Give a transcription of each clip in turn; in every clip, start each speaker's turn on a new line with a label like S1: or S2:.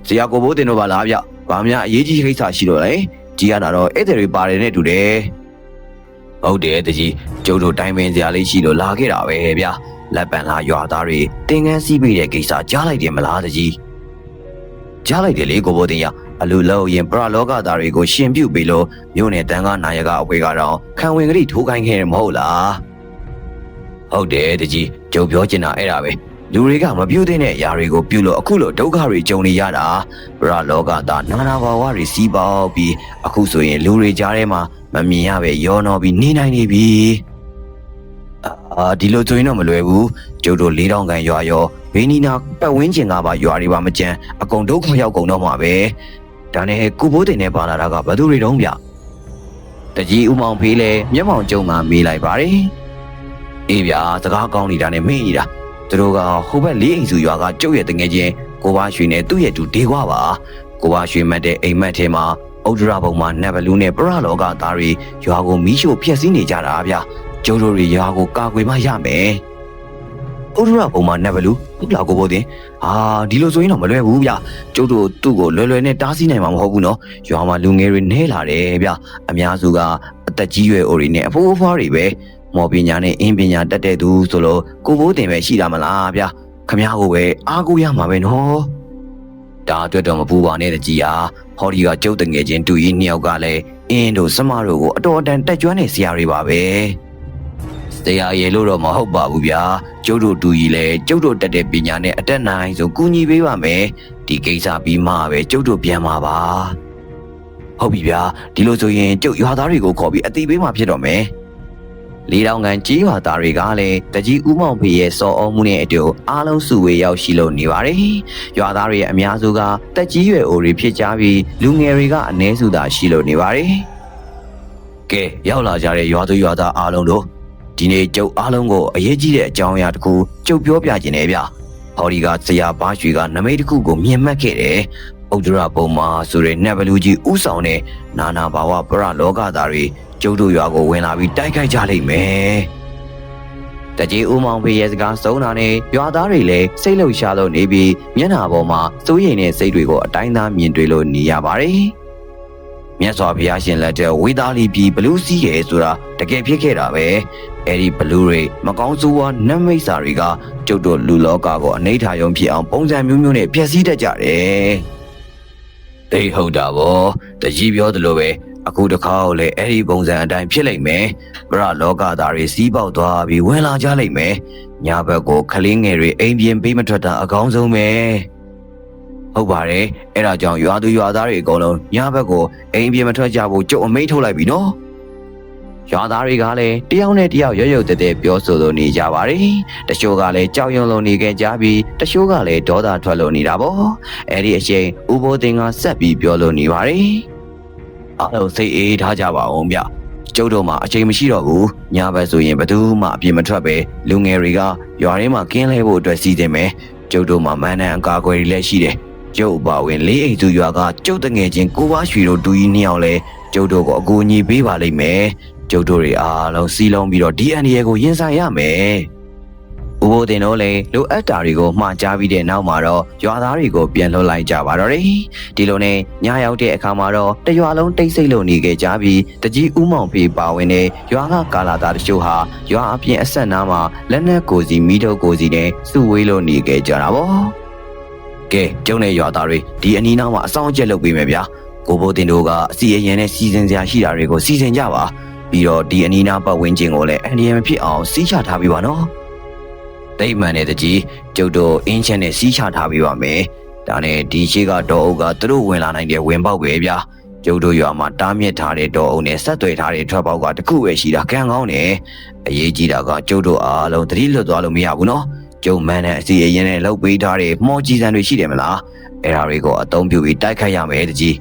S1: ဆရာကိုဘိုးတင်တို့ပါလားဗျဘာများအရေးကြီးကိစ္စရှိတော့လဲကြီးရတာတော့ဧည့်သည်တွေပါတယ်နဲ့တူတယ်ဟုတ်တယ်တကြီးကျုပ်တို့တိုင်းပင်စရာလေးရှိလို့လာခဲ့တာပဲဗျလက်ပံလာရွာသားတွေတင်ကန်းစီးပေးတဲ့ကိစ္စကြားလိုက်တယ်မလားတကြီးကြားလိုက်တယ်လေကိုဘိုးတင်ရအလူလောက်ရင်ပရလောကသားတွေကိုရှင်ပြုတ်ပြီးလို့မြို့နယ်တန်းကားနိုင်ရကအဝေးကတော့ခံဝင်ကလေးထိုးခိုင်းခဲ့တယ်မဟုတ်လားဟုတ်တယ်တကြီးကျုပ်ပြောချင်တာအဲ့ဒါပဲလူတွေကမပြုတ်တဲ့အရာတွေကိုပြုလို့အခုလိုဒုက္ခတွေကြုံနေရတာပရလောကသားနာနာဘာဝတွေစီးပေါက်ပြီးအခုဆိုရင်လူတွေကြားထဲမှာမမြင်ရပဲရောနှောပြီးနေနိုင်နေပြီဒီလိုဆိုရင်တော့မလွယ်ဘူးကျုပ်တို့4000ခန့်ရွာရောဘေးနီနာပတ်ဝန်းကျင်ကပါရွာတွေပါမကြမ်းအကုန်ဒုက္ခရောက်ကုန်တော့မှာပဲဒါနဲ့ကိုဘိုးတင်နဲ့ပါလာတာကဘယ်သူတွေတုံးဗျတကြီးဦးမောင်ဖေးလဲမျက်မှောင်ကျုံကမေးလိုက်ပါတယ်အေးဗျာစကားကောင်းနေတာနဲ့မေးနေတာသူတို့ကဟိုဘက်လေးအိမ်စုရွာကကျုပ်ရဲ့တငယ်ချင်းကိုဘရွှေနဲ့သူ့ရဲ့တူဒေကွာပါကိုဘရွှေမတ်တဲ့အိမ်မက်ထဲမှာဥဒ္ဒရာဘုံမှာနတ်ဘလူးနဲ့ပရလောကသားတွေရွာကိုမီးရှို့ဖျက်ဆီးနေကြတာဗျကျုပ်တို့တွေရွာကိုကာကွယ်မှရမယ်ဥဒ္ဒရာဘုံမှာနတ်ဘလူးဟုတ်လားကိုဘိုးတင်ဒီလိုဆိုရင်တော့မလွယ်ဘူးဗျကျုပ်တို့သူ့ကိုလွယ်လွယ်နဲ့တားဆီးနိုင်မှာမဟုတ်ဘူးနော်ရွာမှာလူငယ်တွေနဲလာတယ်ဗျအများစုကအသက်ကြီးရွယ်အိုတွေနဲ့အဖိုးအဖွားတွေပဲမော်ပညာနဲ့အင်းပညာတတ်တဲ့သူဆိုလို့ကိုဘိုးတင်ပဲရှိတာမလားဗျခမ ्या ကိုပဲအားကိုးရမှာပဲနော်ဒါအတွက်တော့မပူပါနဲ့တကြီးဟာဟောဒီကကျုပ်တငယ်ချင်းတူကြီးနှစ်ယောက်ကလည်းအင်းတို့စမတို့ကိုအတော်အတန်တက်ကြွတဲ့ဆရာတွေပါပဲဆရာရေလို့တော့မဟုတ်ပါဘူးဗျာကျုပ်တို့တူကြီးလည်းကျုပ်တို့တက်တဲ့ပညာနဲ့အတက်နိုင်ဆိုကူညီပေးပါမယ်ဒီကိစ္စပြီးမှပဲကျုပ်တို့ပြန်มาပါဟုတ်ပြီဗျာဒီလိုဆိုရင်ကျုပ်ရွာသားတွေကိုခေါ်ပြီးအတိပေးမှဖြစ်တော့မယ်4000ခန့်ကြီးရွာသားတွေကလည်းတကြီးဦးမောင်ဖေရဲ့စော်ဩမှုနဲ့အတူအားလုံးစုဝေးရောက်ရှိလို့နေပါတယ်။ရွာသားတွေရဲ့အများစုကတက်ကြီးရွယ်အိုတွေဖြစ်ကြပြီးလူငယ်တွေကအနည်းစုသာရှိလို့နေပါတယ်။ကဲရောက်လာကြတဲ့ရွာသူရွာသားအားလုံးတို့ဒီနေ့ကျုပ်အားလုံးကိုအရေးကြီးတဲ့အကြောင်းအရာတစ်ခုကျုပ်ပြောပြခြင်းနဲ့ဗျ။ဟောဒီကဆရာဘာရွှေကနမိတ်တစ်ခုကိုမြင်မှတ်ခဲ့တယ်။ဥဒ္ဒရာဘုံမှာဆိုတဲ့နတ်ဘလူကြီးဥဆောင်တဲ့နာနာဘာဝပရလောကသားတွေကျုပ်တို့ရွာကိုဝင်လာပြီးတိုက်ခိုက်ကြလိမ့်မယ်။တကြီးဦးမောင်ဖေရဲ့စကားဆုံးတာနဲ့ရွာသားတွေလည်းစိတ်လှုပ်ရှားလို့နေပြီးမျက်နှာပေါ်မှာစိုးရိမ်တဲ့စိတ်တွေကိုအတိုင်းသားမြင်တွေ့လို့နေရပါတယ်။မြတ်စွာဘုရားရှင်လက်ထက်ဝေသားလီပြည်ဘလူးစီးရဲဆိုတာတကယ်ဖြစ်ခဲ့တာပဲ။အဲဒီဘလူးတွေမကောင်းဆိုးဝါးနတ်မိတ်စာတွေကကျုပ်တို့လူလောကကိုအနိဋ္ဌာယုံဖြစ်အောင်ပုံစံမျိုးမျိုးနဲ့ဖျက်ဆီးတတ်ကြတယ်။အေးဟုတ်တာဗောတကြီးပြောသလိုပဲအခုတခါကိုလည်းအဲ့ဒီပုံစံအတိုင်းဖြစ်လိမ့်မယ်ပရလောကသားတွေစီးပေါက်သွားပြီးဝင်လာကြလိမ့်မယ်ညဘက်ကိုခလင်းငယ်တွေအိမ်ပြင်ပေးမထွက်တာအကောင်းဆုံးပဲဟုတ်ပါတယ်အဲ့ဒါကြောင့်ရွာသူရွာသားတွေအကုန်လုံးညဘက်ကိုအိမ်ပြင်မထွက်ကြဖို့ကြုံအမိန့်ထုတ်လိုက်ပြီနော်ရွာသားတွေကလည်းတယောက်နဲ့တယောက်ရွရွတဲတဲပြောဆိုလို့နေကြပါတယ်တချို့ကလည်းကြောက်ရွံ့လို့နေခဲ့ကြပြီးတချို့ကလည်းဒေါသထွက်လို့နေတာပေါ့အဲ့ဒီအချိန်ဥပိုးတင်ကဆက်ပြီးပြောလို့နေပါတယ်အားလုံးစိတ်အေးထားကြပါအောင်ဗျကျုပ်တို့မှာအချိန်မရှိတော့ဘူးညဘက်ဆိုရင်ဘယ်သူမှအပြင်မထွက်ပဲလူငယ်တွေကရွာထဲမှာကင်းလဲဖို့အတွက်စီစဉ်မယ်ကျုပ်တို့မှာမန်းနဲ့အကာအကွယ်တွေလည်းရှိတယ်ကျုပ်ပါဝင်လေးအိမ်သူရွာကကျုပ်တငယ်ချင်းကိုဘရွှေတို့တူကြီးနှစ်ယောက်လဲကျုပ်တို့ကိုအကူအညီပေးပါလိမ့်မယ်ကျုပ်တို့တွေအားလုံးစီလုံးပြီးတော့ DNA ကိုရင်ဆိုင်ရမယ်ဥပိုးတင်တို့လည်းလိုအပ်တာတွေကိုမှားကြားပြီးတဲ့နောက်မှာတော့ရွာသားတွေကိုပြန်လွှတ်လိုက်ကြပါတော့တယ်ဒီလိုနဲ့ညရောက်တဲ့အခါမှာတော့တရွာလုံးတိတ်ဆိတ်လို့နေခဲ့ကြပြီးတကြီးဦးမောင်ဖေးပါဝင်တဲ့ရွာကကာလာသားတချို့ဟာရွာအပြင်အဆက်နားမှာလက်နက်ကိုစီမိထုတ်ကိုစီနဲ့စုဝေးလို့နေခဲ့ကြတာပေါ့ကဲကျုံတဲ့ရွာသားတွေဒီအနီးနားမှာအဆောင်အကျက်လုပ်ပေးမယ်ဗျာကိုဘိုးတင်တို့ကအစီအရင်နဲ့စီစဉ်စရာရှိတာတွေကိုစီစဉ်ကြပါပြီးတော့ဒီအနီးနားပတ်ဝန်းကျင်ကိုလည်းအန်ဒီယံမဖြစ်အောင်စီးချထားပေးပါနော်တိတ်မှန်တဲ့တကြီးကျုပ်တို့အင်းချမ်းနဲ့စီးချထားပေးပါမယ်ဒါနဲ့ဒီရှိကတော့အုပ်ကသူတို့ဝင်လာနိုင်တဲ့ဝင်ပေါက်ပဲဗျာကျုပ်တို့ရွာမှာတားမြစ်ထားတဲ့တော်အုပ်နဲ့ဆက်သွယ်ထားတဲ့ထွက်ပေါက်ကတခုပဲရှိတာကံကောင်းတယ်အရေးကြီးတာကကျုပ်တို့အားလုံးသတိလွတ်သွားလို့မရဘူးနော်ကျုံမန်းနဲ့အစီအရင်နဲ့လှုပ်ပေးထားတဲ့မော်ကြီးစံတွေရှိတယ်မလားအဲ့ဒါတွေကိုအသုံးပြုပြီးတိုက်ခိုက်ရမယ်တကြီ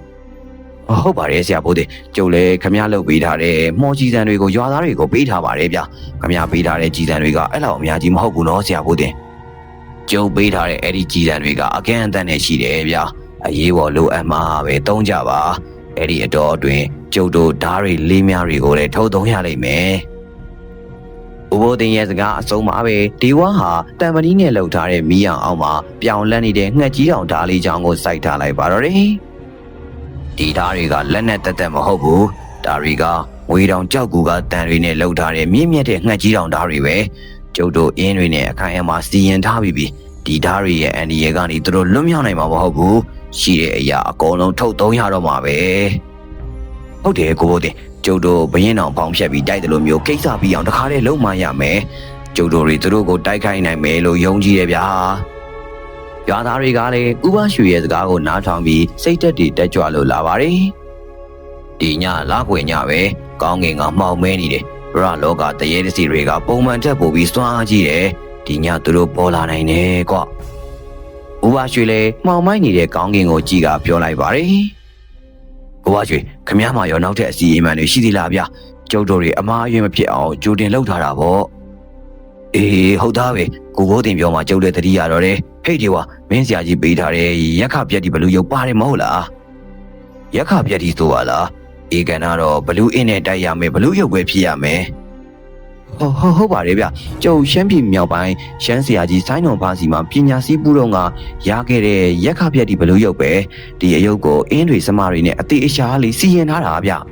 S1: းဟုတ်ပါတယ်ဆရာဘိုးတင်ကျုပ်လည်းခမရလှုပ်ပေးထားတဲ့မော်ကြီးစံတွေကိုရွာသားတွေကိုပေးထားပါတယ်ဗျခမရပေးထားတဲ့ကြီးစံတွေကအဲ့လောက်အများကြီးမဟုတ်ဘူးနော်ဆရာဘိုးတင်ကျုပ်ပေးထားတဲ့အဲ့ဒီကြီးစံတွေကအကန့်အသတ်နဲ့ရှိတယ်ဗျအရေးပေါ်လိုအပ်မှာပဲသုံးကြပါအဲ့ဒီအတော်အတွင်းကျုပ်တို့ဓာတ်တွေလေးများတွေကိုလည်းထုတ်သုံးရလိမ့်မယ် ဥပိုးတင်ရဲ့စကားအဆုံးမှာပဲဒီဝါဟာတံပဏီနဲ့လှုပ်ထားတဲ့မီးရောင်အောင်မှာပြောင်လန့်နေတဲ့ငှက်ကြီးတောင်ဓားလေးချောင်းကိုစိုက်ထားလိုက်ပါတော့တယ်ဒီဓားတွေကလက်နဲ့တက်တက်မဟုတ်ဘူးဒါတွေကငွေတောင်ကြောက်ကူကတန်တွေနဲ့လှုပ်ထားတဲ့မြင့်မြတ်တဲ့ငှက်ကြီးတောင်ဓားတွေပဲကျုပ်တို့အင်းတွေနဲ့အခိုင်အမာစီရင်ထားပြီးပြီဒီဓားတွေရဲ့အန်ဒီရဲ့ကနေသူတို့လွတ်မြောက်နိုင်မှာမဟုတ်ဘူးရှိတဲ့အရာအကုန်လုံးထုတ်သုံးရတော့မှာပဲဟုတ်တယ်ကိုဘိုးတင်ကျုပ်တို့ဘရင်အောင်ပေါင်းဖြတ်ပြီးတိုက်တယ်လို့မျိုးကိစ္စပြီးအောင်တခါတည်းလုံးမရမယ်ကျုပ်တို့တွေသူတို့ကိုတိုက်ခိုက်နိုင်မယ်လို့ယုံကြည်တယ်ဗျာရွာသားတွေကလည်းဥပရွှေရဲ့စကားကိုနားထောင်ပြီးစိတ်သက်တည်တက်ကြွလို့လာပါတယ်ဒီညလာခွေညပဲကောင်းငင်ကမှောင်မဲနေတယ်ဘရလောကတရေတစီတွေကပုံမှန်ထက်ပိုပြီးစွမ်းအားကြီးတယ်ဒီညသူတို့ပေါ်လာနိုင်တယ်ကွဥပရွှေလည်းမှောင်မိုက်နေတဲ့ကောင်းငင်ကိုကြည့်ကပြောလိုက်ပါတယ်ကိုဝါရွှေခမည်းမရောနောက်ထပ်အစီအမံတွေရှိသေးလားဗျကျုပ်တို့တွေအမားအယွင်းမဖြစ်အောင်ကြိုတင်လုပ်ထားတာပေါ့အေးဟုတ်သားပဲကိုဘိုးတင်ပြောမှကျုပ်တဲ့တတိရတော့တယ်ဟိတ်ဒီဝါမင်းဆရာကြီးပေးထားတဲ့ရက်ခပြက်ဒီဘလူးရုပ်ပါတယ်မဟုတ်လားရက်ခပြက်ဒီဆိုပါလားအေကန်ကတော့ဘလူးအင်းနဲ့တိုက်ရမယ်ဘလူးရုပ်ပဲဖြစ်ရမယ်ဟုတ်ပါတယ်ဗျကျုပ်ရှမ်းပြည်မြောက်ပိုင်းရှမ်းဆရာကြီးဆိုင်းတော်ဘာစီမှာပညာစည်းပူတော့ကရခဲ့တဲ့ရက်ခပြက်ဒီဘလူးရုပ်ပဲဒီအယုတ်ကိုအင်းတွေစမတွေနဲ့အသေးအရှားလေးစီရင်ထားတာဗျ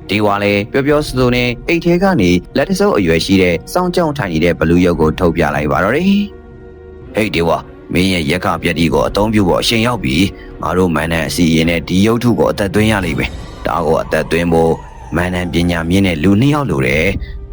S1: ဒီဝါလေပျော်ပျော်စစိုးနဲ့အိတ်ထဲကနေလက်တစုပ်အရွယ်ရှိတဲ့စောင်းကြောင်ထိုင်နေတဲ့ဘလူးရုပ်ကိုထုတ်ပြလိုက်ပါတော့တယ်ဟေးဒီဝါမင်းရဲ့ရက်ခပြက်ဒီကိုအသုံးပြုဖို့အရှင်ရောက်ပြီငါတို့မန်နဲ့အစီရင်နဲ့ဒီရုပ်ထုကိုအသက်သွင်းရလိမ့်မယ်ဒါကိုအသက်သွင်းဖို့မန်နဲ့ပညာမြင့်တဲ့လူနှစ်ယောက်လိုတယ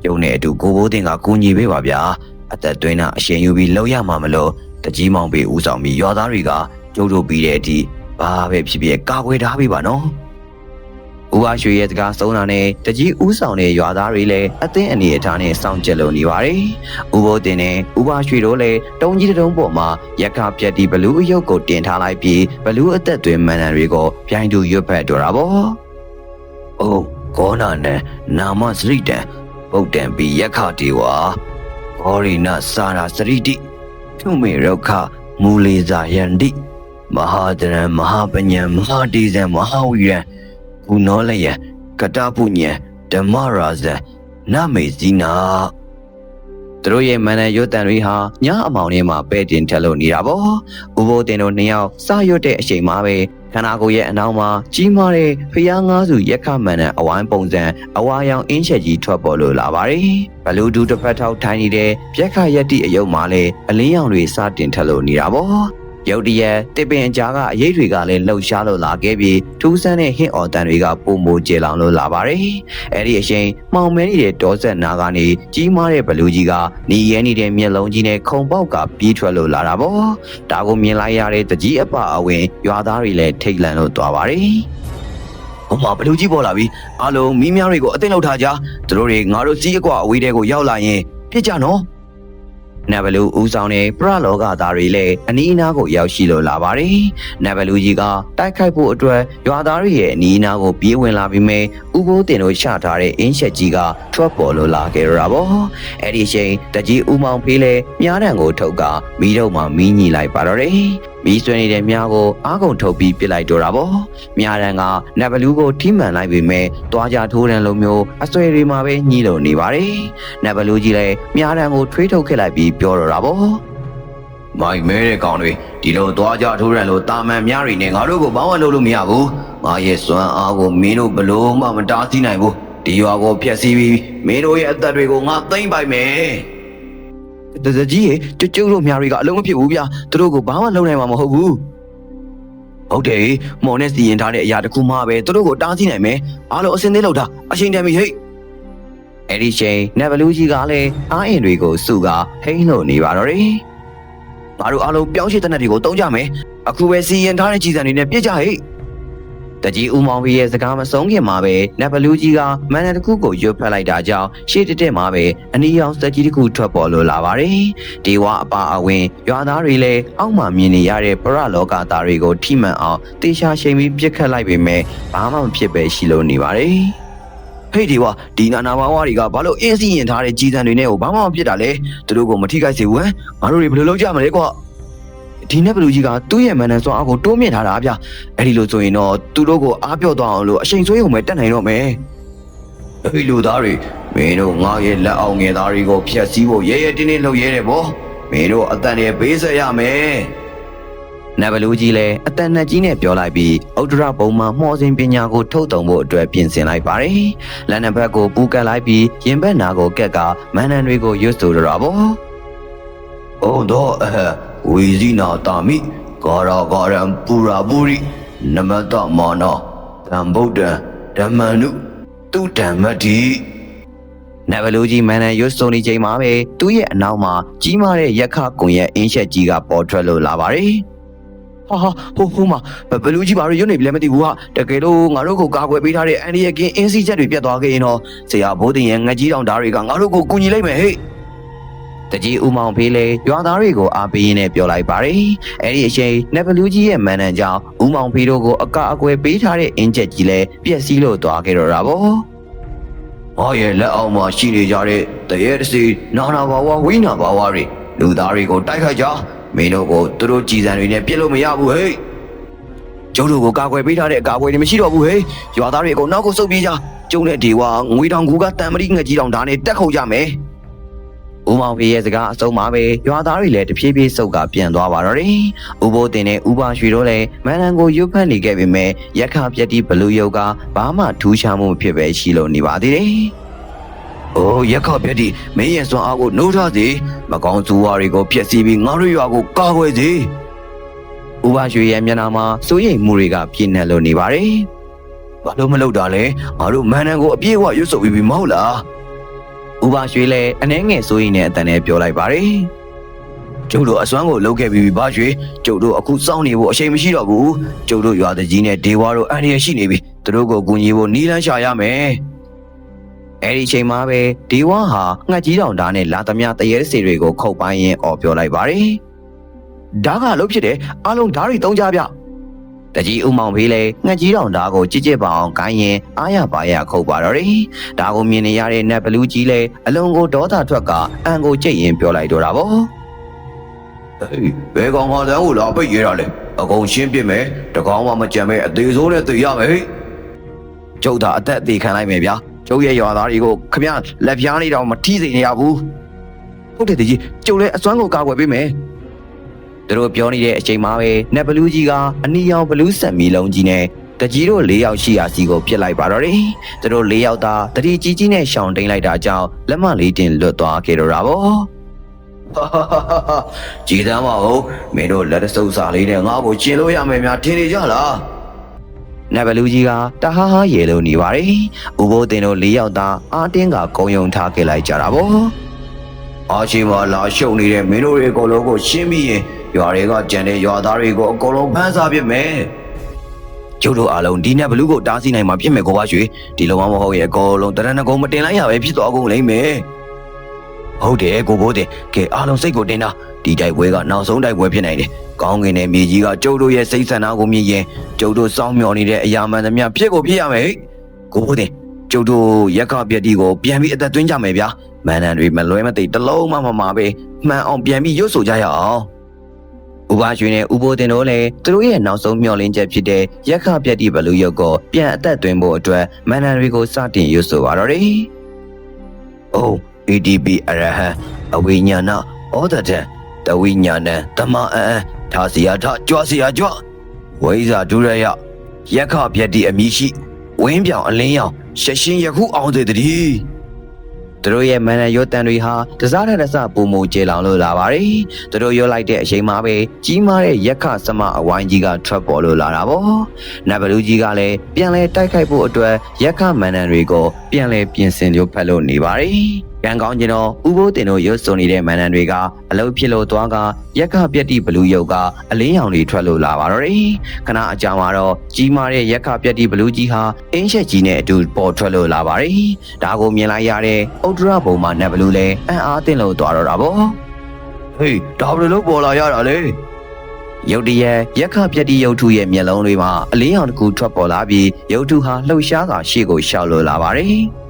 S1: ်ကျုံနဲ့အတူကိုဘိုးတင်ကကူညီပေးပါဗျာအသက်သွင်းတာအရှင်ယူပြီးလောက်ရမှာမလို့တကြီးမောင်ပေးဦးဆောင်ပြီးရွာသားတွေကကျုပ်တို့ပြီးတဲ့အထိဘာပဲဖြစ်ဖြစ်ကာကွယ်ထားပေးပါနော်ဦးဝါရွှေရဲ့စကားဆုံးတာနဲ့တကြီးဦးဆောင်တဲ့ရွာသားတွေလည်းအသင်းအနေအထားနဲ့စောင့်ကြလို့နေပါတယ်။ဦးဘိုးတင်နဲ့ဦးဝါရွှေတို့လည်းတုံးကြီးတုံးပေါ်မှာရက်ခပြက်ဒီဘလူးအယုတ်ကိုတင်ထားလိုက်ပြီးဘလူးအသက်သွင်းမန်နန်တွေကိုပြိုင်တူရွတ်ဖက်တော့တာပေါ့။အိုးကောနာနဲ့နာမစရိတံဗုဒ္ဓံပြီးရက်ခတီဝါဂောရိနစာရာစရိတိထုမေရုခမူလေဇာယန္တိမဟာတရံမဟာပညာမဟာတိဇံမဟာဝိရံကုနောလယကတပုညံဓမ္မရာဇံနမေဇိနာသူတို့ရဲ့မန္တရွတ်တန်တွေဟာညအမောင်ထဲမှာပဲ့တင်ထက်လို့နေတာပေါ့ဥဘိုးတင်တို့နှစ်ယောက်စရွတ်တဲ့အချိန်မှာပဲခန္ဓာကိုယ်ရဲ့အနောက်မှာကြီးမားတဲ့ဖျားငါးစုရက်ခမန်နဲ့အဝိုင်းပုံစံအဝါရောင်အင်းချက်ကြီးထွက်ပေါ်လို့လာပါတယ်ဘလူးဒူတစ်ဖက်ထောက်ထိုင်နေတဲ့ပြက်ခယက်တိအယုတ်မှာလည်းအလင်းရောင်တွေစတင်ထက်လို့နေတာပေါ့ရုတ်တရက်တစ်ပင်အကြားကအရေးတွေကလည်းလှုပ်ရှားလို့လာခဲ့ပြီးထူးဆန်းတဲ့ဟင့်အော်တန်တွေကပုံမိုကျေလောင်လို့လာပါတယ်။အဲ့ဒီအချိန်မှောင်မဲနေတဲ့တောဆက်နာကနေကြီးမားတဲ့ဘလူးကြီးကနီရဲနေတဲ့မျက်လုံးကြီးနဲ့ခုံပေါက်ကပြေးထွက်လို့လာတာပေါ့။ဒါကိုမြင်လိုက်ရတဲ့တကြီးအပအဝင်ရွာသားတွေလည်းထိတ်လန့်လို့သွားပါတယ်။ဟိုမှာဘလူးကြီးပေါ်လာပြီးအားလုံးမိများတွေကိုအသိလောက်ထားကြ။သူတို့တွေငါတို့ကြီးအကွာအဝေးတဲကိုရောက်လာရင်ပြစ်ကြနော်။နဗလူဦးဆောင်တဲ့ပရလောကသားတွေလည်းအနီးအနားကိုရောက်ရှိလို့လာပါတယ်။နဗလူကြီးကတိုက်ခိုက်ဖို့အတွက်ရွာသားတွေရဲ့အနီးအနားကိုပြေးဝင်လာပြီးမဲ့ဥပိုးတင်တို့ချထားတဲ့အင်းချက်ကြီးကထွက်ပေါ်လို့လာခဲ့ရတာပေါ့။အဲ့ဒီအချိန်တကြီးဦးမောင်ဖေးလည်းမြားတံကိုထုတ်ကမီးတော့မှမီးညှိလိုက်ပါတော့တယ်။မီးဆွဲနေတဲ့မြားကိုအားကုန်ထုတ်ပြီးပစ်လိုက်တော့တာပေါ့။မြားတံကနဗလူကိုထိမှန်လိုက်ပြီးမဲ့တွားကြထိုးတံလိုမျိုးအဆွဲတွေမှာပဲညှိလို့နေပါတယ်။နဗလူကြီးလည်းမြားတံကိုထွေးထုတ်ခဲ့လိုက်ပြီးပြောတော့တာပေါ့မိုင်မဲတဲ့ကောင်တွေဒီလိုသွားကြထိုးရန်လို့တာမန်များတွေနဲ့ငါတို့ကိုဘာမှလုပ်လို့မရဘူးငါရဲ့စွမ်းအားကိုမင်းတို့ဘလို့မှမတားဆီးနိုင်ဘူးဒီရွာကိုဖျက်ဆီးပြီးမင်းတို့ရဲ့အသက်တွေကိုငါသိမ်းပိုက်မယ်တကြီးရဲ့ကျုပ်တို့များတွေကအလုံးမဖြစ်ဘူးဗျာသူတို့ကိုဘာမှလုပ်နိုင်မှာမဟုတ်ဘူးဟုတ်တယ်မော်နဲ့စီရင်ထားတဲ့အရာတခုမှပဲသူတို့ကိုတားဆီးနိုင်မယ်အားလုံးအစင်းသေးလောက်တာအချိန်တန်ပြီဟဲ့အဲ့ဒီချိန်နဗလူကြီးကလည်းအားအင်တွေကိုစုကဟိန်းလို့နေပါတော့တယ်ငါတို့အားလုံးပြောင်းရှိတဲ့နက်တွေကိုတုံးကြမယ်အခုပဲစီရင်ထားတဲ့ကြီးစံတွေနဲ့ပြစ်ကြဟဲ့တကြီးဦးမောင်ကြီးရဲ့စကားမဆုံးခင်မှာပဲနဗလူကြီးကမန်နတစ်ခုကိုရွတ်ဖက်လိုက်တာကြောင့်ရှေ့တက်မှာပဲအနီရောင်စက်ကြီးတစ်ခုထွက်ပေါ်လို့လာပါတယ်ဒေဝအပါအဝင်ရွာသားတွေလည်းအောက်မှာမြင်နေရတဲ့ပရလောကသားတွေကိုထိမှန်အောင်တေချာရှိန်ပြီးပြစ်ခတ်လိုက်ပေမဲ့ဘာမှမဖြစ်ပဲရှိလို့နေပါတယ်ဟေးဒီဝါဒီနာနာမဝါတွေကဘာလို့အင်းစီရင်ထားတဲ့ကြီးစံတွေနဲ့ကိုဘာမှမဖြစ်တာလဲသူတို့ကိုမထိခိုက်စေဘူးဟမ်ငါတို့တွေဘယ်လိုလုပ်ကြမလဲကွာဒီနက်ဘလူကြီးကသူ့ရဲ့မန်နန်စွမ်းအားကိုတိုးမြင့်ထားတာဗျအဲ့ဒီလိုဆိုရင်တော့သူတို့ကိုအားပြော့သွားအောင်လို့အချိန်ဆွေးုံပဲတက်နိုင်တော့မယ်ဟေးလူသားတွေ မင်းတို့ငါရဲ့လက်အောင်ငယ်သားတွေကိုဖျက်ဆီးဖို့ရဲရဲတင်းတင်းလုပ်ရဲတယ်ဗောမင်းတို့အတန်တွေဘေးဆက်ရမယ်နဗလူကြီးလည်းအတန်နဲ့ကြီးနဲ့ပြောလိုက်ပြီးဥဒ္ဒရဘုံမှာမှော်စင်ပညာကိုထုတ်တုံဖို့အတွက်ပြင်ဆင်လိုက်ပါတယ်လက်နှစ်ဘက်ကိုပူကတ်လိုက်ပြီးရင်ဘက်နာကိုကက်ကမန္တန်တွေကိုရွတ်ဆိုတော့ဗောဩတော့ဝီဇီနာတာမိကာရာကာရံပူရာပူရိနမတမောနောတံဗုဒ္ဓံဓမ္မနုသူဓမ္မတိနဗလူကြီးမန္တန်ရွတ်ဆိုနေချိန်မှာပဲသူ့ရဲ့အနောက်မှာကြီးမားတဲ့ရက်ခကွန်ရဲ့အင်းရှက်ကြီးကပေါ်ထွက်လို့လာပါတယ်ဟာဟိုမှာဘလူးကြီးဘာလို့ရွနေပြီလဲမသိဘူးဟာတကယ်လို့ငါတို့ကိုကာကွယ်ပေးထားတဲ့အန်ဒီရဲ့ကင်းအင်းစီချက်တွေပြတ်သွားခဲ့ရင်တော့ဆရာဘိုးတင်ရဲ့ငကြီးတောင်ဓာတ်တွေကငါတို့ကိုကူညီလိုက်မယ်ဟဲ့တကြီးဦးမောင်ဖေးလေရွာသားတွေကိုအားပေးရင်းနဲ့ပြောလိုက်ပါတယ်အဲ့ဒီအချိန်နဗလူးကြီးရဲ့မန်နန်ကြောင့်ဦးမောင်ဖေးတို့ကိုအကာအကွယ်ပေးထားတဲ့အင်းချက်ကြီးလည်းပြက်စီးလို့သွားခဲ့တော့တာဗောဟာရဲ့လက်အောင်မှာရှိနေကြတဲ့တရေတစီနာနာဘာဝဝိနာဘာဝတွေလူသားတွေကိုတိုက်ခိုက်ကြမင်းတို့ကိုသူတို့ကြည်စံတွေနဲ့ပြစ်လို့မရဘူးဟဲ့ကျုပ်တို့ကိုကာကွယ်ပေးထားတဲ့အကာအကွယ်တွေမရှိတော့ဘူးဟဲ့ရွာသားတွေအကုန်နောက်ကိုဆုတ်ပြေးကြကျုံတဲ့ဒေဝငွေတောင်ကူကတံမတိငကြီးတောင်ဓာတ်နဲ့တက်ခုတ်ကြမယ်ဦးမောင်ဖေးရဲ့စကားအဆုံးမှာပဲရွာသားတွေလည်းတဖြည်းဖြည်းဆုတ်ကပြန်သွားပါတော့တယ်ဦးဘိုးတင်နဲ့ဦးပါရွှေတို့လည်းမန္တန်ကိုရွတ်ဖက်နေခဲ့ပေမဲ့ရက်ခပြက်တီဘလူယုတ်ကဘာမှထူးခြားမှုမဖြစ်ပဲရှိလို့နေပါသေးတယ်အိုးရက်ခပြက်တီမင်းရဲ့စွမ်းအားကိုနှိုးထားစေမကောင်းသူဝါတွေကိုဖျက်ဆီးပြီးငါတို့ရွာကိုကာကွယ်စေဦးပါရွှေရဲ့မျက်နှာမှာစိုးရိမ်မှုတွေကပြည့်နှက်လို့နေပါတယ်ဘာလို့မလုပ်တာလဲငါတို့မန္တန်ကိုအပြည့်အဝရွတ်ဆုပ်ပြီးပြီမဟုတ်လားဦးပါရွှေလည်းအနှဲငယ်စိုးရိမ်တဲ့အတန်နဲ့ပြောလိုက်ပါတယ်ကျုပ်တို့အစွမ်းကိုလုပ်ခဲ့ပြီးပါရွှေကျုပ်တို့အခုစောင့်နေဖို့အချိန်မရှိတော့ဘူးကျုပ်တို့ရွာတကြီးနဲ့ဒေဝါတို့အန္တရာယ်ရှိနေပြီသူတို့ကိုကူညီဖို့နီးလန်းရှာရမယ်အဲ့ဒီချိန်မှာပဲဒေဝါဟာငှက်ကြီးတောင်ဓာတ်နဲ့လာသမျှတရေစီတွေကိုခုတ်ပိုင်းရင်အော်ပြောလိုက်ပါတယ်ဓာတ်ကလုံးဖြစ်တယ်အားလုံးဓာတ်တွေတုံးကြဗျတကြီးဦးမောင်ဖေးလည်းငှက်ကြီးတောင်ဓာတ်ကိုကြစ်ကြစ်ပအောင်ကိုင်းရင်အားရပါရခုတ်ပါတော့တယ်ဒါကိုမြင်နေရတဲ့နတ်ဘလူးကြီးလည်းအလုံးကိုဒေါသထွက်ကအန်ကိုကြိတ်ရင်ပြောလိုက်တော့တာဗောဘယ်ကောင်ကတန်းကိုလာပိတ်ရတာလဲအကုန်ရှင်းပြမယ်တကောင်မှမကြံမဲ့အသေးစိုးနဲ့သိရမယ်ကျုပ်သာအသက်အသေးခံလိုက်မယ်ဗျာကျုပ်ရဲ့ရွာသားတွေကိုခမရလက်ပြားနေတော့မထီးစိန်နေရဘူးဟုတ်တယ်တကြီးကျုပ်လည်းအစွမ်းကိုကာကွယ်ပေးမယ်သူတို့ပြောနေတဲ့အချိန်မှာပဲနတ်ဘလူးကြီးကအနီရောင်ဘလူးဆက်မီလုံးကြီးနဲ့တကြီးတို့၄ယောက်ရှိရာစီကိုပြစ်လိုက်ပါတော့တယ်သူတို့၄ယောက်သာတတိကြီးကြီးနဲ့ရှောင်တိန်လိုက်တာကြောင့်လက်မလေးတင်လွတ်သွားခဲ့တော့တာဗောကြည်သမ်းပါဦးမင်းတို့လက်တဆုပ်စာလေးနဲ့ငါ့ကိုကျင်လို့ရမယ်များထင်နေကြလားနတ်ဘလူးကြီးကတဟားဟားရေလို့နေပါတယ်ဥဘိုးတင်တို့၄ယောက်သာအာတင်းကကုံယုံထားခဲ့လိုက်ကြတာဗောအားရှိမှလာရှုပ်နေတဲ့မင်းတို့ရဲ့အကုန်လုံးကိုရှင်းပြီးရင်ရွာတွေကကြံတဲ့ရွာသားတွေကိုအကုန်လုံးဖမ်းစားပြစ်မယ်ကျုပ်တို့အားလုံးဒီနတ်ဘလူးကိုတားဆီးနိုင်မှာဖြစ်မယ်ကိုပါရွှေဒီလိုမှမဟုတ်ရဲ့အကုန်လုံးတရဏဂုံမတင်လိုက်ရပဲဖြစ်သွားကုန်လိမ့်မယ်ဟုတ်တယ်ကိုဘိုးတင်ကဲအားလုံးစိတ်ကိုတင်တာဒီတိုက်ပွဲကနောက်ဆုံးတိုက်ပွဲဖြစ်နိုင်တယ်ကောင်းကင်နဲ့မြေကြီးကကျုပ်တို့ရဲ့စိတ်ဆန္ဒကိုမြင်ရင်ကျုပ်တို့စောင့်မျှော်နေတဲ့အရာမှန်သမျှဖြစ်ကိုဖြစ်ရမယ်ကိုဘိုးတင်ကျုပ်တို့ရက်ခပြက်တီကိုပြန်ပြီးအသက်သွင်းကြမယ်ဗျာမန္တန်တွေမလွဲမသိတလုံးမှမမှာပဲမှန်အောင်ပြန်ပြီးရွတ်ဆိုကြရအောင်ဥပါရွှေနဲ့ဥပိုးတင်တို့လည်းသူတို့ရဲ့နောက်ဆုံးမျှော်လင့်ချက်ဖြစ်တဲ့ရက်ခပြက်တီဘလူးရုပ်ကိုပြန်အသက်သွင်းဖို့အတွက်မန္တန်တွေကိုစတင်ရွတ်ဆိုပါတော့တယ်။အိုး ADB အရဟံအဝိညာဏဩဒတံတဝိညာဏံတမအံထာစီယာထကြွစီယာကြွဝိဇာဒုရယရက်ခပြက်တီအမိရှိဝင်းပြောင်အလင်းရောင်ရှက်ရှင်းယခုအောင်စေတည်းသူတို့ရဲ့မန်နရွတ်တန်တွေဟာတစားတဲ့တစပုံမကျေလောင်လို့လာပါတယ်သူတို့ရွတ်လိုက်တဲ့အချိန်မှာပဲကြီးမားတဲ့ရက်ခစမအဝိုင်းကြီးကထွက်ပေါ်လို့လာတာပေါ့နတ်ဘလူးကြီးကလည်းပြန်လဲတိုက်ခိုက်ဖို့အတွက်ရက်ခမန်နတွေကိုပြန်လဲပြင်ဆင်လို့ဖက်လို့နေပါတယ်ကံကောင်းကျင်တော့ဥဘိုးတင်တို့ရွတ်ဆိုနေတဲ့မန်နတွေကအလုတ်ဖြစ်လို့သွားကရက်ခပြက်တီဘလူးရုပ်ကအလင်းရောင်တွေထွက်လို့လာပါတော့တယ်ခဏအကြာမှာတော့ကြီးမားတဲ့ရက်ခပြက်တီဘလူးကြီးဟာအင်းရှက်ကြီးနဲ့အတူပေါ်ထွက်လို့လာပါတယ်ဒါကိုမြင်လိုက်ရတဲ့ဥဒ္ဒရဘုံမှာနတ်ဘလူးလည်းအံ့အားသင့်လို့သွားတော့တာပေါ့ဟေးဒါဘယ်လိုပေါ်လာရတာလဲရုတ်တရက်ရက်ခပြက်တီရုပ်ထုရဲ့မျက်လုံးတွေမှာအလင်းရောင်တစ်ခုထွက်ပေါ်လာပြီးရုပ်ထုဟာလှုပ်ရှားကရှေ့ကိုရှောက်လို့လာပါတယ်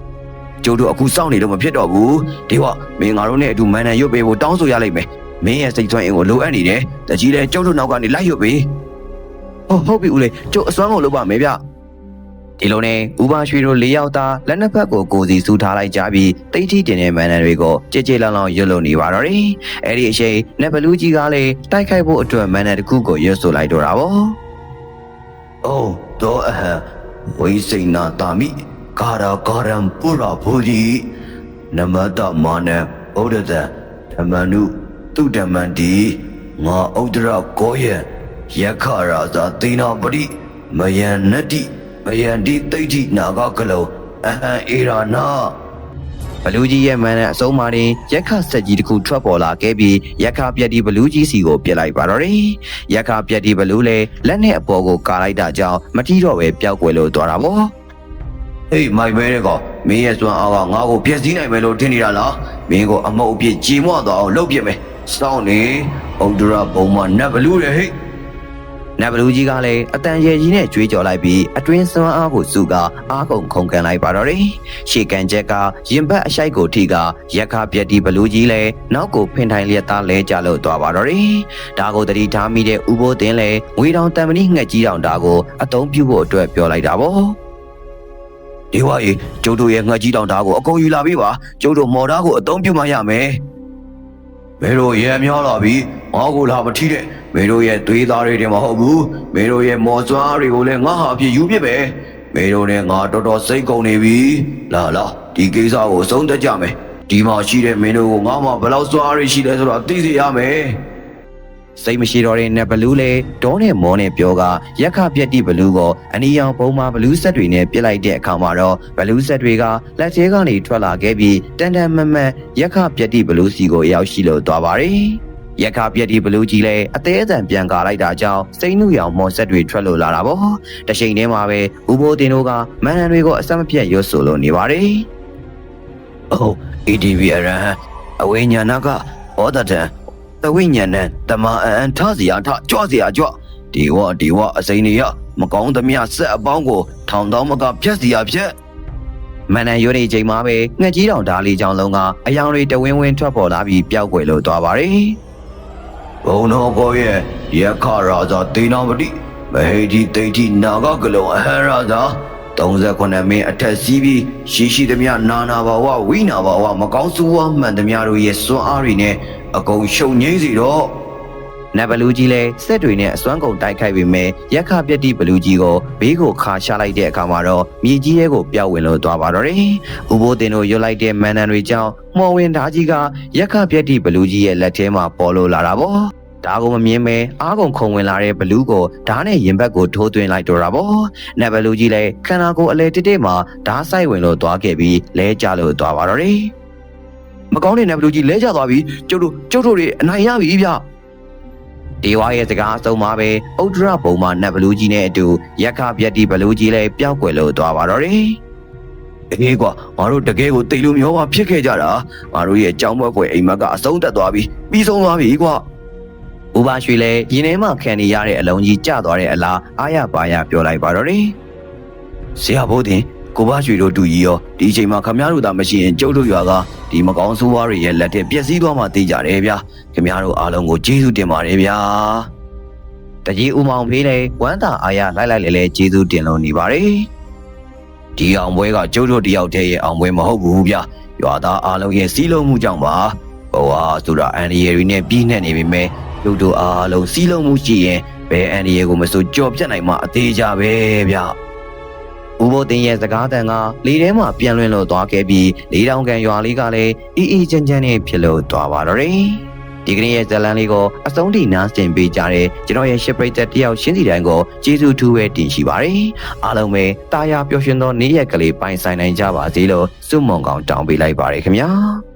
S1: ကျုပ်တို့အခုစောင့်နေတော့မဖြစ်တော့ဘူးဒီကမင်းငါတို့နဲ့အတူမန်နန်ရွတ်ပေးဖို့တောင်းဆိုရလိမ့်မယ်မင်းရဲ့စိတ်သွင်းအင်ကိုလိုအပ်နေတယ်တကြီးလည်းကျုပ်တို့နောက်ကနေလိုက်ရွတ်ပေးဟုတ်ပြီဦးလေးကျုပ်အစွမ်းကုန်လုပ်ပါမယ်ဗျဒီ ဒီလိုနဲ့ဥပါရွှေတို့၄ယောက်သားလက်နှစ်ဖက်ကိုကိုစီစူထားလိုက်ကြပြီးတိတ်ထိတင်တဲ့မန်နန်တွေကိုကြည်ကြည်လောင်လောင်ရွတ်လို့နေပါတော့တယ်။အဲ့ဒီအချိန်နက်ဘလူးကြီးကလည်းတိုက်ခိုက်ဖို့အတွက်မန်နန်တစ်ခုကိုရွတ်ဆိုလိုက်တော့တာပေါ့။အိုးတော့အဟံဝိစိနာတာမိကာရာကာရံပူရာဘူကြီးနမတမနံဩဒတဓမ္မနုတုဓမ္မန္တိငါဩဒရကိုယယခရာသာသေနာပရိမယံနတိမယံတိတိဋ္ဌိနာဂကလောအဟံဧရာနာဘလူးကြီးရဲ့မန်နဲ့အစုံးမာတင်ရက်ခဆက်ကြီးတစ်ခုထွက်ပေါ်လာခဲ့ပြီးရက်ခပြက်ဒီဘလူးကြီးစီကိုပြစ်လိုက်ပါတော့တယ်ရက်ခပြက်ဒီဘလူးလည်းလက်နဲ့အပေါ်ကိုကာလိုက်တာကြောင့်မထီတော့ပဲပျောက်ကွယ်လို့သွားတာပေါ့ဟေးမိုက်မဲတဲ့ကောင်မင်းရဲ့စွမ်းအားကငါ့ကိုပြည့်စည်နိုင်မယ်လို့ထင်နေတာလားမင်းကိုအမုတ်အပြစ်ကြေမွသွားအောင်လုပ်ပြမယ်စောင်းနေဩဒရဘုံမှာနတ်ဘလူးရဲ့ဟေ့နတ်ဘလူးကြီးကလည်းအတန်ရဲကြီးနဲ့ကြွေးကြော်လိုက်ပြီးအတွင်းစွမ်းအားကိုစုကအားကုန်ခုန်ကန်လိုက်ပါတော့တယ်။ရှေ့ကန်ချက်ကရင်ဘတ်အရှိုက်ကိုထိကရက်ခပြက်ဒီဘလူးကြီးလည်းနောက်ကိုဖင်ထိုင်လျက်သားလဲကျလို့သွားပါတော့တယ်။ဒါကိုတတိထားမိတဲ့ဥပိုးတင်လည်းငွေတောင်တံမဏိငှက်ကြီးတောင်ဒါကိုအသုံးပြုဖို့အတွက်ပြောလိုက်တာပေါ့။ဒီဝါကြီးကျုပ်တို့ရဲ့ငှက်ကြီးတောင်ဒါကိုအကုန်ယူလာပြီပါကျုပ်တို့မော်ဒါကိုအသုံးပြုမှရမယ်။မေတို့ရဲများလာပြီငါ့ကိုလာမထီးတဲ့မေတို့ရဲ့သွေးသားတွေမဟုတ်ဘူးမေတို့ရဲ့မော်စွားတွေကိုလည်းငါဟာအဖြစ်ယူပြစ်ပဲမေတို့နဲ့ငါတော်တော်စိတ်ကုန်နေပြီလာဒီကိစ္စကိုဆုံးသက်ကြမယ်ဒီမှာရှိတဲ့မင်းတို့ကိုငါမှဘယ်လောက်စွားရရှိလဲဆိုတော့သိစေရမယ်စိတ်မရှိတော့တဲ့နတ်ဘလူးလေဒေါနဲ့မောနဲ့ပြောကရက်ခပြက်တိဘလူးကိုအနီရောင်ပုံမှာဘလူးဆက်တွေနဲ့ပြစ်လိုက်တဲ့အခါမှာတော့ဘလူးဆက်တွေကလက်သေးကနေထွက်လာခဲ့ပြီးတန်တန်မမတ်ရက်ခပြက်တိဘလူးစီကိုရောက်ရှိလို့သွားပါတယ်ရက်ခပြက်ဒီဘလူးကြီးလည်းအသေးအံပြန်ကာလိုက်တာကြောင့်စိတ်နှုရောင်မော်ဆက်တွေထွက်လို့လာတာပေါ့တချိန်တည်းမှာပဲဥပိုးတင်တို့ကမန်နန်တွေကိုအဆက်မပြတ်ရွတ်ဆိုလို့နေပါတယ်အိုး ADV အရဟံအဝိညာဏကဩဒတံတဝိညာဏံတမအံထစီယာထကြွစီယာကြွဒီဝအစိန်နေရမကောင်းသမျှဆက်အပေါင်းကိုထောင်တောင်းမကဖြတ်စီယာဖြတ်မန်နန်ရွနေချိန်မှာပဲငှက်ကြီးတောင်ဓာလီချောင်းလုံးကအယောင်တွေတဝင်းဝင်းထွက်ပေါ်လာပြီးပျောက်ကွယ်လို့သွားပါတယ်ဘုံတော်ကိုရဲ့ရက်ခရာဇာတေနာမတိမဟေဒီတိဋ္ဌိနာဂကလောအဟံရာဇာ39မင်းအထက်စီးပြီးရှိသမျှနာဘာဝဝိနာဘာဝမကောင်းဆိုးဝါးမှန်သမျှတို့ရဲ့စွမ်းအားတွေနဲ့အကုန်ရှုံငိမ့်စီတော့နတ်ဘလူးကြီးလည်းစက်တွေနဲ့အစွမ်းကုန်တိုက်ခိုက်ပေမဲ့ရက်ခပြက်တိဘလူးကြီးကိုဘေးကိုခါရှာလိုက်တဲ့အခါမှာတော့မြေကြီးရဲကိုပျောက်ဝင်လို့သွားပါတော့တယ်။ဥပိုးတင်တို့ရွတ်လိုက်တဲ့မန်နန်တွေကြောင့်မော်ဝင်ဓာကြီးကရက်ခပြက်တိဘလူးကြီးရဲ့လက်ထဲမှာပေါ်လို့လာတာပေါ့။ဒါကိုမမြင်မဲအားကုန်ခုံဝင်လာတဲ့ဘလူးကိုဓာနဲ့ရင်ဘက်ကိုထိုးသွင်းလိုက်တော့တာပေါ့။နတ်ဘလူးကြီးလည်းခန္ဓာကိုယ်အလဲတစ်တစ်မှာဓာဆိုင်ဝင်လို့သွားခဲ့ပြီးလဲကျလို့သွားပါတော့တယ်။မကောင်းတဲ့နတ်ဘလူးကြီးလဲကျသွားပြီကျုပ်တို့တွေအနိုင်ရပြီဗျ။ဒေဝရဲ့စကားအဆုံးမှာပဲဥဒရဘုံမှာနတ်ဘလူးကြီးနဲ့အတူရက်ခပြက်တိဘလူးကြီးလည်းပျောက်ကွယ်လို့သွားပါတော့တယ်။အေးကွာငါတို့တကယ်ကိုတိတ်လို့မျောပါဖြစ်ခဲ့ကြတာငါတို့ရဲ့ကြောင်းဘွက်ကွယ်အိမ်မက်ကအဆုံးသက်သွားပြီပြီးဆုံးသွားပြီကွာဥပါရွှေလည်းရင်ထဲမှာခံနေရတဲ့အလုံးကြီးကျသွားတဲ့အလားအားရပါရပြောလိုက်ပါတော့တယ်။ဆရာဘိုးတင်ကိုပါရွှေတို့တူကြီးရောဒီအချိန်မှာခမရတို့သာမရှိရင်ကျုပ်တို့ရွာကဒီမကောင်းဆိုးဝါးတွေရဲ့လက်ထက်ပျက်စီးသွားမှသိကြတယ်ဗျာခမရတို့အားလုံးကိုကျေးဇူးတင်ပါတယ်ဗျာတကြီးဦးမောင်ဖေးလည်းဝမ်းသာအားရလိုက်လဲကျေးဇူးတင်လို့နေပါတယ်ဒီအောင်ပွဲကကျုပ်တို့တယောက်တည်းရဲ့အောင်ပွဲမဟုတ်ဘူးဗျာရွာသားအားလုံးရဲ့စီးလုံးမှုကြောင့်ပါဘဝဆိုတာအန်ဒီရီနဲ့ပြီးနှက်နေပြီမဲ့ကျုပ်တို့အားလုံးစီးလုံးမှုရှိရင်ဘယ်အန်ဒီရီကိုမဆိုကြော်ပြတ်နိုင်မှအသေးကြပဲဗျာဥပိုးတင်ရဲ့စကားတန်ကလေထဲမှာပြန်လွင်လို့သွားခဲ့ပြီးလေးတောင်ကန်ရွာလေးကလည်းအေးချမ်းနဲ့ဖြစ်လို့သွားပါတော့တယ်။ဒီကနေ့ရဲ့ဇလန်းလေးကိုအဆုံးထိနားဆင်ပေးကြတဲ့ကျွန်တော်ရဲ့ရှစ်ပရိသတ်တယောက်ရှင်းစီတိုင်းကိုကျေးဇူးထူးပဲတင်ရှိပါတယ်။အားလုံးပဲတာယာပျော်ရွှင်သောနေ့ရက်ကလေးပိုင်ဆိုင်နိုင်ကြပါစေလို့ဆုမွန်ကောင်းတောင်းပေးလိုက်ပါတယ်ခင်ဗျာ။